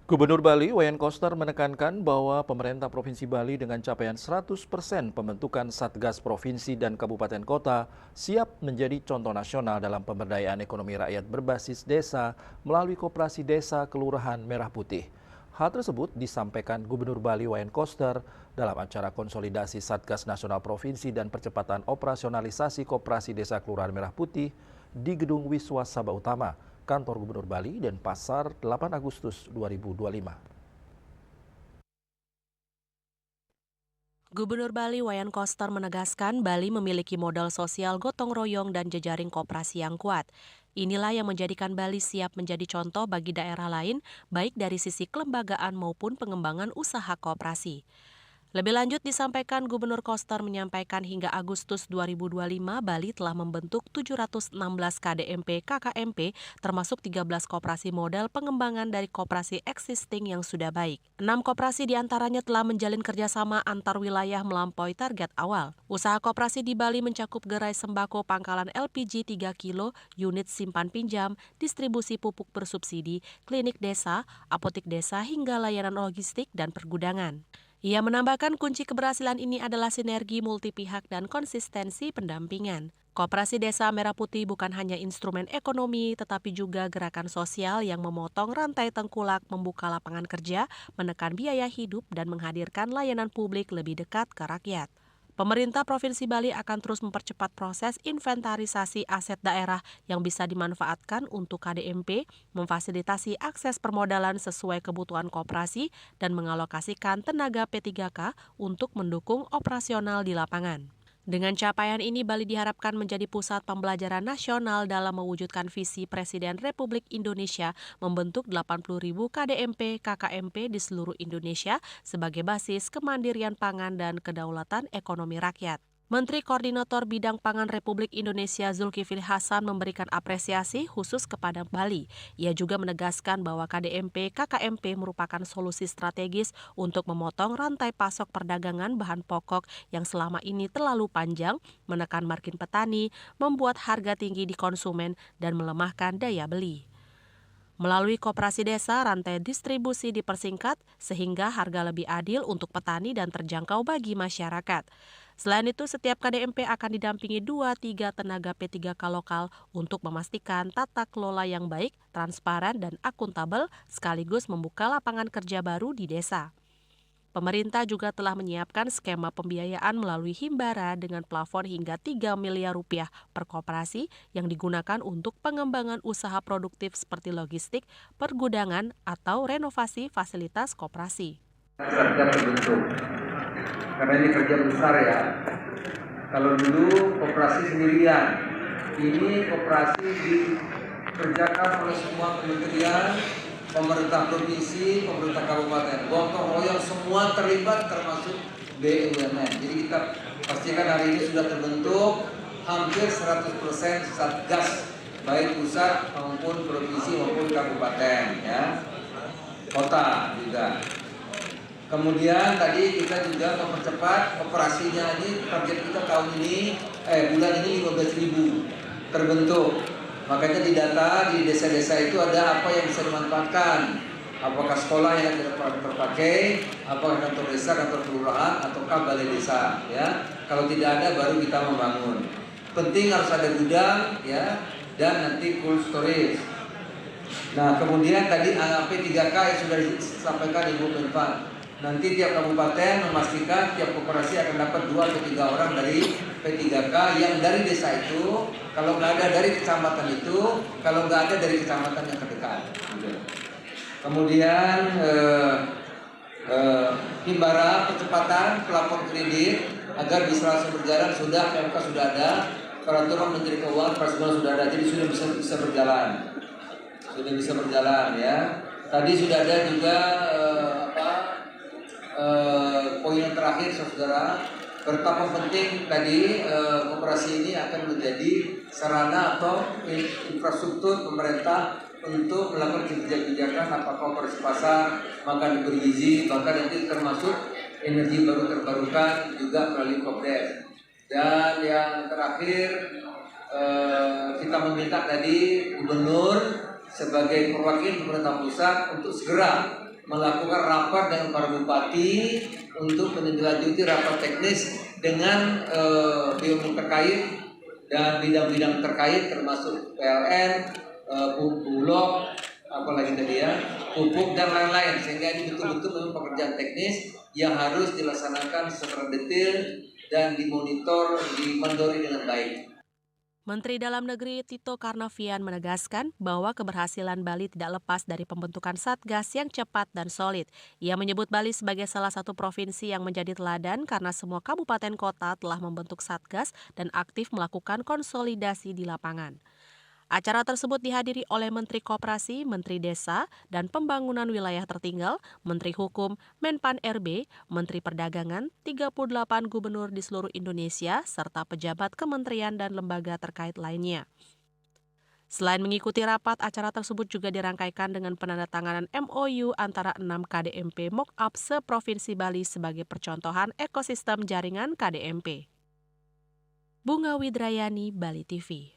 Gubernur Bali, Wayan Koster menekankan bahwa pemerintah Provinsi Bali dengan capaian 100% pembentukan Satgas Provinsi dan Kabupaten Kota siap menjadi contoh nasional dalam pemberdayaan ekonomi rakyat berbasis desa melalui Koperasi Desa Kelurahan Merah Putih. Hal tersebut disampaikan Gubernur Bali Wayan Koster dalam acara konsolidasi Satgas Nasional Provinsi dan percepatan operasionalisasi Koperasi Desa Kelurahan Merah Putih di Gedung Wiswa Sabah Utama, Kantor Gubernur Bali, Denpasar, 8 Agustus 2025. Gubernur Bali Wayan Koster menegaskan Bali memiliki modal sosial gotong royong dan jejaring koperasi yang kuat. Inilah yang menjadikan Bali siap menjadi contoh bagi daerah lain, baik dari sisi kelembagaan maupun pengembangan usaha koperasi. Lebih lanjut disampaikan Gubernur Koster menyampaikan hingga Agustus 2025 Bali telah membentuk 716 KDMP KKMP termasuk 13 koperasi modal pengembangan dari koperasi existing yang sudah baik. 6 koperasi diantaranya telah menjalin kerjasama antar wilayah melampaui target awal. Usaha koperasi di Bali mencakup gerai sembako pangkalan LPG 3 kilo, unit simpan pinjam, distribusi pupuk bersubsidi, klinik desa, apotik desa hingga layanan logistik dan pergudangan. Ia menambahkan kunci keberhasilan ini adalah sinergi multipihak dan konsistensi pendampingan. Koperasi Desa Merah Putih bukan hanya instrumen ekonomi, tetapi juga gerakan sosial yang memotong rantai tengkulak, membuka lapangan kerja, menekan biaya hidup, dan menghadirkan layanan publik lebih dekat ke rakyat. Pemerintah Provinsi Bali akan terus mempercepat proses inventarisasi aset daerah yang bisa dimanfaatkan untuk KDMP, memfasilitasi akses permodalan sesuai kebutuhan koperasi, dan mengalokasikan tenaga P3K untuk mendukung operasional di lapangan. Dengan capaian ini, Bali diharapkan menjadi pusat pembelajaran nasional dalam mewujudkan visi Presiden Republik Indonesia membentuk 80.000 KDMP KKMP di seluruh Indonesia sebagai basis kemandirian pangan dan kedaulatan ekonomi rakyat. Menteri Koordinator Bidang Pangan Republik Indonesia Zulkifli Hasan memberikan apresiasi khusus kepada Bali. Ia juga menegaskan bahwa KDMP KKMP merupakan solusi strategis untuk memotong rantai pasok perdagangan bahan pokok yang selama ini terlalu panjang, menekan margin petani, membuat harga tinggi di konsumen, dan melemahkan daya beli. Melalui koperasi desa, rantai distribusi dipersingkat sehingga harga lebih adil untuk petani dan terjangkau bagi masyarakat. Selain itu, setiap KDMP akan didampingi 2-3 tenaga P3K lokal untuk memastikan tata kelola yang baik, transparan, dan akuntabel sekaligus membuka lapangan kerja baru di desa. Pemerintah juga telah menyiapkan skema pembiayaan melalui Himbara dengan plafon hingga 3 miliar rupiah per koperasi yang digunakan untuk pengembangan usaha produktif seperti logistik, pergudangan, atau renovasi fasilitas koperasi. Satgas terbentuk, karena ini kerja besar ya. Kalau dulu koperasi sendirian, ini koperasi dikerjakan oleh semua kementerian, pemerintah provinsi, pemerintah kabupaten, gotong royong semua terlibat termasuk BUMN. Jadi kita pastikan hari ini sudah terbentuk hampir 100% Satgas, baik pusat maupun provinsi maupun kabupaten ya, kota juga. Kemudian tadi kita juga mempercepat operasinya, ini target kita tahun ini bulan ini 15.000 terbentuk. Makanya di data di desa-desa itu ada apa yang bisa dimanfaatkan. Apakah sekolah yang tidak terpakai, apakah kantor desa, kantor kelurahan, ataukah balai desa ya. Kalau tidak ada baru kita membangun. Penting harus ada gudang ya, dan nanti cold storage. Nah, kemudian tadi P3K yang sudah disampaikan Ibu Menpan. Nanti tiap kabupaten memastikan tiap koperasi akan dapat 2 atau 3 orang dari P3K yang dari desa itu. Kalau nggak ada dari kecamatan itu, kalau nggak ada dari kecamatan yang terdekat. Kemudian Himbara percepatan pelapor kredit agar bisa langsung berjalan, sudah PMK sudah ada, peraturan Menteri Keuangan sudah ada, jadi sudah bisa berjalan. Sudah bisa berjalan ya. Tadi sudah ada juga poin yang terakhir saudara, betapa penting tadi koperasi ini akan menjadi sarana atau infrastruktur pemerintah untuk melakukan kebijakan apakah operasi pasar, makan bergizi, bahkan nanti termasuk energi baru terbarukan juga melalui Kopdes. Dan yang terakhir kita meminta tadi gubernur sebagai perwakilan pemerintah pusat untuk segera melakukan rapat dengan para bupati untuk menindaklanjuti rapat teknis dengan BUMN terkait dan bidang-bidang terkait termasuk PLN, Bulog, apalagi tadi ya, pupuk dan lain-lain, sehingga ini betul-betul memang pekerjaan teknis yang harus dilaksanakan secara detail dan dimonitor, dimandori dengan baik. Menteri Dalam Negeri Tito Karnavian menegaskan bahwa keberhasilan Bali tidak lepas dari pembentukan Satgas yang cepat dan solid. Ia menyebut Bali sebagai salah satu provinsi yang menjadi teladan karena semua kabupaten kota telah membentuk Satgas dan aktif melakukan konsolidasi di lapangan. Acara tersebut dihadiri oleh Menteri Koperasi, Menteri Desa, dan Pembangunan Wilayah Tertinggal, Menteri Hukum, Menpan RB, Menteri Perdagangan, 38 gubernur di seluruh Indonesia, serta pejabat kementerian dan lembaga terkait lainnya. Selain mengikuti rapat, acara tersebut juga dirangkaikan dengan penandatanganan MOU antara 6 KDMP mock-up se-Provinsi Bali sebagai percontohan ekosistem jaringan KDMP. Bunga Widrayani, Bali TV.